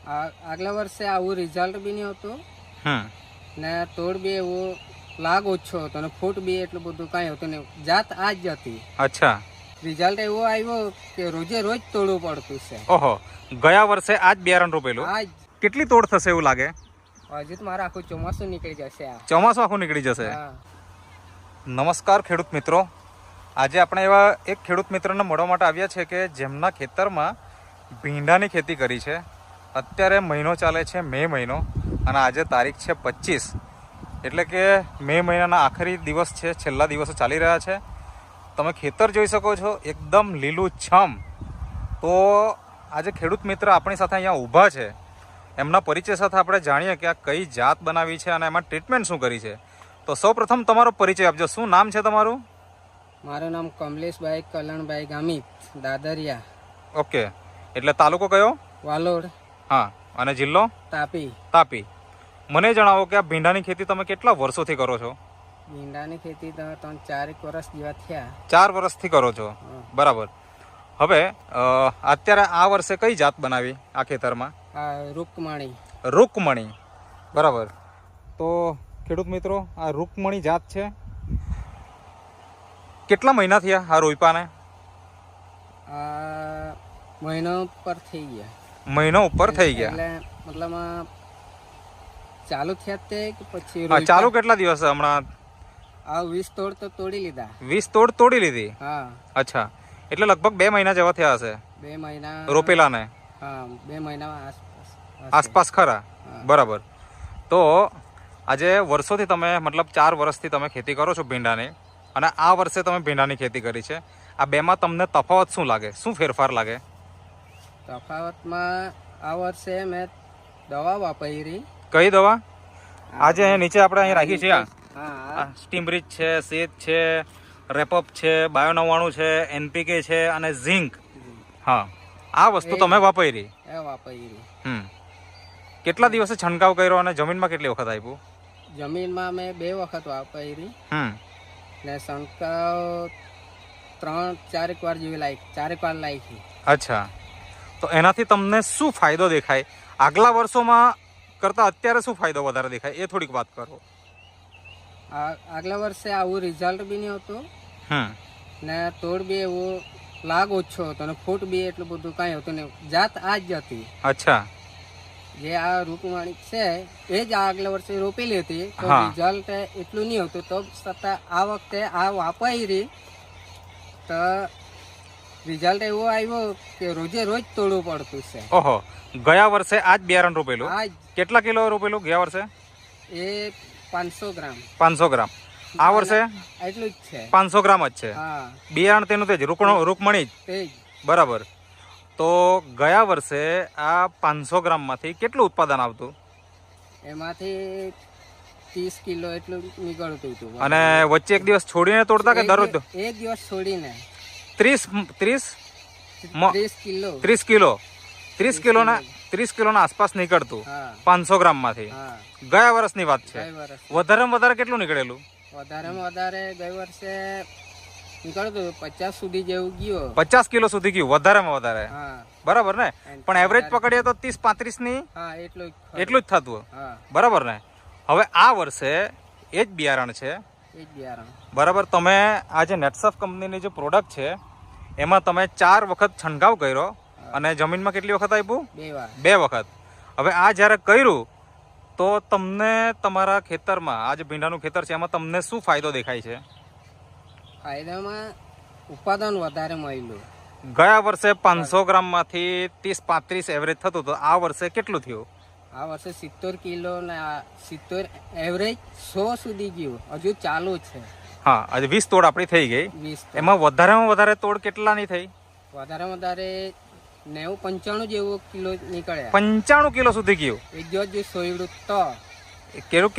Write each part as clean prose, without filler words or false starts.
આગલા વર્ષે આવું રિઝલ્ટ બી નહીં હતું હમ ને તોડ બી એવો લાગ ઓછો હતો અને ફૂટ બી એટલું બધું કાંઈ હતું નહીં. જાત આ જ હતી. અચ્છા. રિઝલ્ટ એવો આવ્યો કે રોજે રોજ તોડવું પડતું છે. ઓહો, ગયા વર્ષે આ જ બિયારણ રોપેલું. આજ કેટલી તોડ થશે એવું લાગે? હજુ તો મારે આખું ચોમાસું નીકળી જશે. આ ચોમાસું આખું નીકળી જશે. હા. નમસ્કાર ખેડૂત મિત્રો, આજે આપણે એવા એક ખેડૂત મિત્રને મળવા માટે આવ્યા છે કે જેમના ખેતરમાં ભીંડાની ખેતી કરી છે. અત્યારે મહિનો ચાલે છે મે મહિનો અને આજે તારીખ છે 25, એટલે કે મે મહિનાના આખરી દિવસ છે, છેલ્લા દિવસો ચાલી રહ્યા છે. તમે ખેતર જોઈ શકો છો, એકદમ લીલું છમ. તો આજે ખેડૂત મિત્ર આપણી સાથે અહીંયા ઊભા છે. એમના પરિચય સાથે આપણે જાણીએ કે આ કઈ જાત બનાવી છે અને એમાં ટ્રીટમેન્ટ શું કરી છે. તો સૌ પ્રથમ તમારો પરિચય આપજો. શું નામ છે તમારું? મારું નામ કમલેશભાઈ કલણભાઈ ગામિત, દાદરિયા. ઓકે, એટલે તાલુકો કયો? વાલોડ. હા, અને જિલ્લો? તાપી. તાપી. મને જણાવો કે આ ભીંડાની ખેતી તમે કેટલા વર્ષોથી કરો છો? ભીંડાની ખેતી તો 3-4 વર્ષ જેવા થયા. 4 વર્ષથી કરો છો, બરાબર. હવે અત્યારે આ વર્ષે કઈ જાત બનાવી આ ખેતરમાં? રૂકમણી. રૂકમણી, બરાબર. તો ખેડૂત મિત્રો, આ રૂકમણી જાત છે. કેટલા મહિના થયા આ રોઈપાને? મહિનો ઉપર થઈ ગયા. મહિનો ઉપર થઈ ગયા. એટલે મતલબ ચાલુ થયા તે કે પછી? ચાલુ કેટલા દિવસ હમણાં? 20 તોડ તો તોડી લીધા. 20 તોડ તોડી લીધી? હા. અચ્છા, એટલે લગભગ 2 મહિના જેવા થયા હશે 2 મહિના રોપેલા ને? હા, 2 મહિના આસપાસ ખરા, બરાબર. તો આજે વર્ષોથી તમે મતલબ 4 વર્ષથી તમે ખેતી કરો છો ભીંડાની, અને આ વર્ષે તમે ભીંડાની ખેતી કરી છે. આ બેમાં તમને તફાવત શું લાગે? શું ફેરફાર લાગે? તફાવતમાં આ વર્ષે મેં દવા વાપરી. કઈ દવા? આજે અહીંયા નીચે આપણે અહીં રાખી છે. હા, સ્ટીમરીચ છે, શેત છે, રેપઅપ છે, બાયો 99 છે, NPK છે અને ઝિંક. હા, આ વસ્તુ તમે વાપરી. કેટલા દિવસે છંટકાવ કર્યો અને જમીનમાં કેટલી વખત આપ્યું? જમીનમાં મેં 2 વખત વાપરી. ને છંટકાવ 3-4 વાર જેવી લાગી, 4 વાર લાગી. અચ્છા, તો એનાથી તમને શું ફાયદો દેખાય? આગલા વર્ષોમાં કરતા અત્યારે શું ફાયદો વધારે દેખાય એ થોડીક વાત કરો. આગલા વર્ષે આવું રિઝલ્ટ બી નહીં હતું ને તોડ બી એવો લાગ ઓછો હતો અને ફૂટ બી એટલું બધું કાંઈ હતું નહીં. જાત આ જ હતી. અચ્છા. જે આ રૂકમણી છે એ જ આગલા વર્ષે રોપેલી હતી, તો રિઝલ્ટ એટલું નહીં હતું. તો છતાં આ વખતે આ વાપરી તો રિઝલ્ટ એવો આવ્યો કે રોજે રોજ તોડવું પડતું છે. ઓહો, ગયા વર્ષે આ જ બિયારણ રોપેલું? આ કેટલા કિલો રોપેલું ગયા વર્ષે? એ 500 ગ્રામ. 500 ગ્રામ. આ વર્ષે એટલું જ છે, 500 ગ્રામ જ છે. હા, બિયારણ તેનું તે જ રૂકમણી જ, બરાબર. તો ગયા વર્ષે આ 500 ગ્રામમાંથી કેટલું ઉત્પાદન આવતું? એમાંથી 30 કિલો એટલું નીકળતું હતું. અને વચ્ચે એક દિવસ છોડીને તોડતા કે દરરોજ? એક દિવસ છોડીને 30 કિલોના આસપાસ નીકળતું 500 ગ્રામમાંથી. ગયા વર્ષની વાત છે. વધારેમાં વધારે કેટલું નીકળેલું? વધારેમાં વધારે ગયા વર્ષે નીકળતું 50 સુધી જેવું ગયું. 50 કિલો સુધી ગયું વધારેમાં વધારે, બરાબર ને? પણ એવરેજ પકડીએ તો 30-35 ની એટલું જ થતું, બરાબર ને? હવે આ વર્ષે એ જ બિયારણ છે, બરાબર. તમે આ જે નેટસફ કંપનીની જે પ્રોડક્ટ છે એમાં તમે 4 વખત છંટકાવ કર્યો અને જમીનમાં કેટલી વખત આપ્યું? 2 વખત. હવે આ જ્યારે કર્યું તો તમને તમારા ખેતરમાં, આ જે ભીંડાનું ખેતર છે એમાં તમને શું ફાયદો દેખાય છે? ફાયદામાં ઉત્પાદન વધારે મળ્યું. ગયા વર્ષે 500 ગ્રામમાંથી 30-35 એવરેજ થતું, તો આ વર્ષે કેટલું થયું? આ વર્ષે 70 કિલો ને 70 એવરેજ 100 સુધી ગયું. હજુ ચાલુ છે. હા, આજે 20 તોડ આપણી થઈ ગઈ. એમાં વધારેમાં વધારે તોડ કેટલાની થઈ? વધારેમાં વધારે 90-95 જેવો કિલો નીકળ્યા. 95 કિલો સુધી ગયું એક દિવસ જે સોયડું તો. કેવું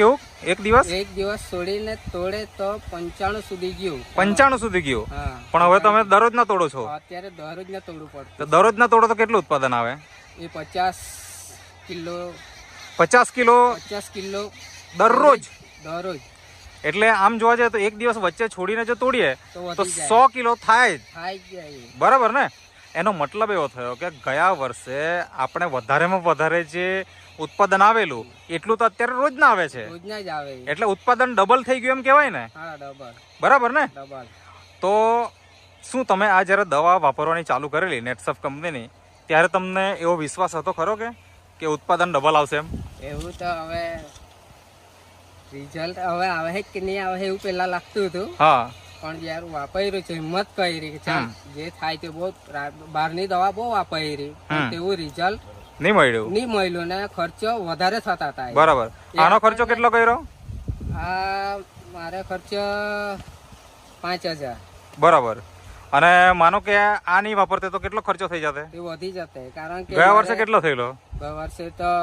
એક દિવસ છોડીને તોડે તો 95 સુધી ગયું. 95 સુધી ગયું. પણ હવે તમે દરરોજ ના તોડો છો? અત્યારે દરરોજ ના તોડવું પડતું. તો દરરોજ ના તોડો તો કેટલું ઉત્પાદન આવે? એ 50 કિલો દરરોજ. એટલે આમ જોવા જાય તો એક દિવસ વચ્ચે છોડીને જો તોડીએ તો 100 કિલો થાય, બરાબર ને? એનો મતલબ એવો થયો કે ગયા વર્ષે આપણે વધારેમાં વધારે જે ઉત્પાદન આવેલું એટલું તો અત્યારે રોજ ના આવે છે, રોજના જ આવે. એટલે ઉત્પાદન ડબલ થઈ ગયું એમ કહેવાય ને. હા, ડબલ. બરાબર ને. ડબલ. તો શું તમે આ જ્યારે દવા વાપરવાની ચાલુ કરેલી નેટસફ કંપનીની ત્યારે તમને એવો વિશ્વાસ હતો ખરો કે ઉત્પાદન ડબલ આવશે એમ? એવું તો હવે રિઝલ્ટ હવે આવે કે નહીં આવે એવું પેલા લાગતું હતું. હા, પણ જયારે વાપર્યું છે, હિંમત કરી કે ચાલ જે થાય તે બહુ બહારની દવા બહુ વાપરી, તેવું રિઝલ્ટ નહીં મળ્યું ને ખર્ચો વધારે થતા હતા. બરાબર. આનો ખર્ચો કેટલો કર્યો? આ મારે ખર્ચો 5,000. બરાબર. અને માનો કે આ નહીં વાપરતે તો કેટલો ખર્ચો થઈ જતે? એ વધી જતે. કારણ કે ગયા વર્ષે કેટલો થયેલો? ગયા વર્ષે તો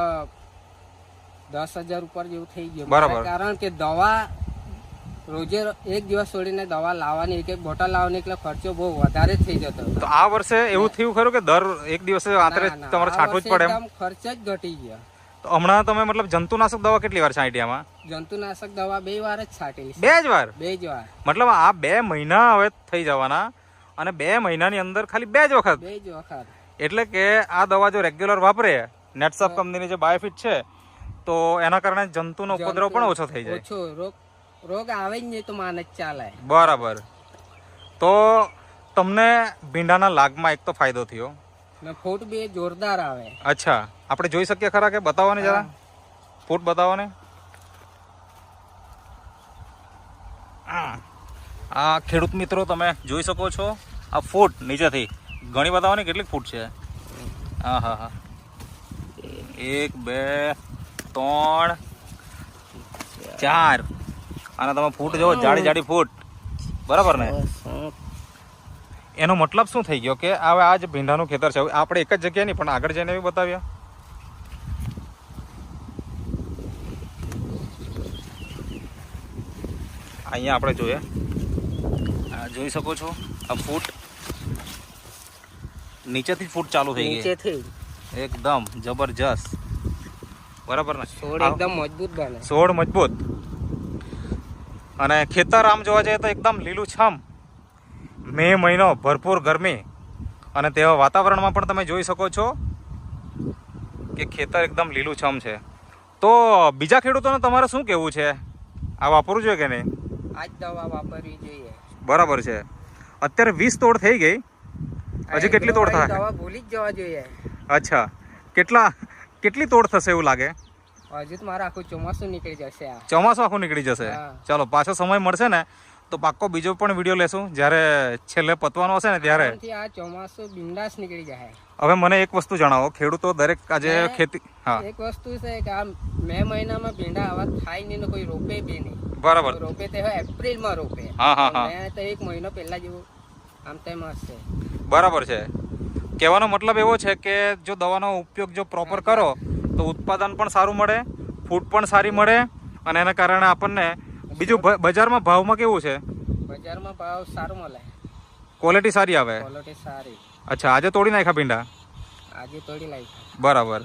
10,000 ઉપર જેવું થઈ ગયું. બરાબર. કારણ કે દવા રોજે એક દિવસ છોડીને દવા લાવવાની, એક બોટલ લાવવાની, એટલે ખર્ચો બહુ વધારે થઈ જતો. તો આ વર્ષે એવું થયું ખરું કે દર એક દિવસે આતરે તમારે છાંટવું જ પડે એમ? ખર્ચ જ ઘટી ગયા. તો હમણાં તમે મતલબ જંતુનાશક દવા કેટલી વાર છાંટી આમાં? જંતુનાશક દવા 2 વાર જ છાંટેલી. 2 જ વાર? 2 જ વાર. મતલબ આ 2 મહિના હવે થઈ જવાના અને 2 મહિનાની અંદર ખાલી 2 જ વખત? 2 જ વખત. એટલે કે આ દવા જો રેગ્યુલર વાપરે નેટસફ કંપનીની જે બાયોફિટ છે તો એના કારણે જંતુનો ઉપદ્રવ પણ ઓછો થઈ જાય. ઓછો રોગ આવે જ નહીં તો માન જ ચાલે. બરાબર. તો તમને ભીંડાના લાગમાં એક તો ફાયદો થયો ને ફૂટ બી જોરદાર આવે. અચ્છા, આપણે જોઈ શકીએ ખરા કે? બતાવો ને જરા ફૂટ બતાવો ને. આ ખેડૂત મિત્રો તમે જોઈ શકો છો આ ફૂટ નીચેથી ઘણી બતાવો ને કેટલી ફૂટ છે. હા હા હા, 1 2 3 4 અને તમે ફૂટ જો જાડી જાડી ફૂટ. બરાબર ને. એનો મતલબ શું થઈ ગયો કે હવે આ જે ભીંડાનું ખેતર છે આપણે એક જ જગ્યાએ નહીં પણ આગળ જઈને બી બતાવ્યા. અહીંયા આપણે જોઈએ, આ જોઈ શકો છો આ ફૂટ નીચેથી ફૂટ ચાલુ થઈ ગઈ નીચેથી એકદમ જબરજસ્ત. બરાબર ને. છોડ એકદમ મજબૂત બને. છોડ મજબૂત અને ખેતર આમ જોવા જઈએ તો એકદમ લીલુંછમ. મે મહિનો ભરપૂર ગરમી અને તેવા વાતાવરણમાં પણ તમે જોઈ શકો છો કે ખેતર એકદમ લીલુંછમ છે. તો બીજા ખેડૂતોને તમારે શું કહેવું છે? આ વાપરવું જોઈએ કે નહીં? આ જ દવા વાપરવી જોઈએ. બરાબર છે. અત્યારે 20 તોડ થઈ ગઈ, હજી કેટલી તોડ થાય? દવા ભૂલી જ જવા જોઈએ. અચ્છા, કેટલી તોડ થશે એવું લાગે? હજુ તો મારે આખું ચોમાસું નીકળી જશે. ચોમાસું આખું નીકળી જશે. ચાલો પાછો સમય મળશે ને તો પાક્કો બીજો પણ વિડીયો લેશું જ્યારે છેલ્લે પતવાનો હશે ને ત્યારે. આ ચોમાસું બિંદાસ નીકળી જાય. હવે મને એક વસ્તુ જણાવો, ખેડૂતો દરેક આજે ખેતી, હા એક વસ્તુ છે કે આ મે મહિનામાં ભીંડા આવા થાય નહીં ને કોઈ રોપે બી નહીં. બરાબર. રોપે તે એપ્રિલમાં રોપે. હા હા હા, તો 1 મહિનો પહેલા જેવું આમ તેમ હશે. બરાબર છે. કહેવાનો મતલબ એવો છે કે જો દવાનો ઉપયોગ જો પ્રોપર કરો તો ઉત્પાદન પણ સારું મળે, ફૂટ પણ સારી મળે અને એના કારણે આપણને બીજું બજારમાં ભાવમાં કેવું છે? બજારમાં ભાવ સારું મળે, ક્વોલિટી સારી આવે. ક્વોલિટી સારી. અચ્છા, આજે તોડી નાખ્યા ભીંડા? આજે તોડી નાખ્યા. બરાબર.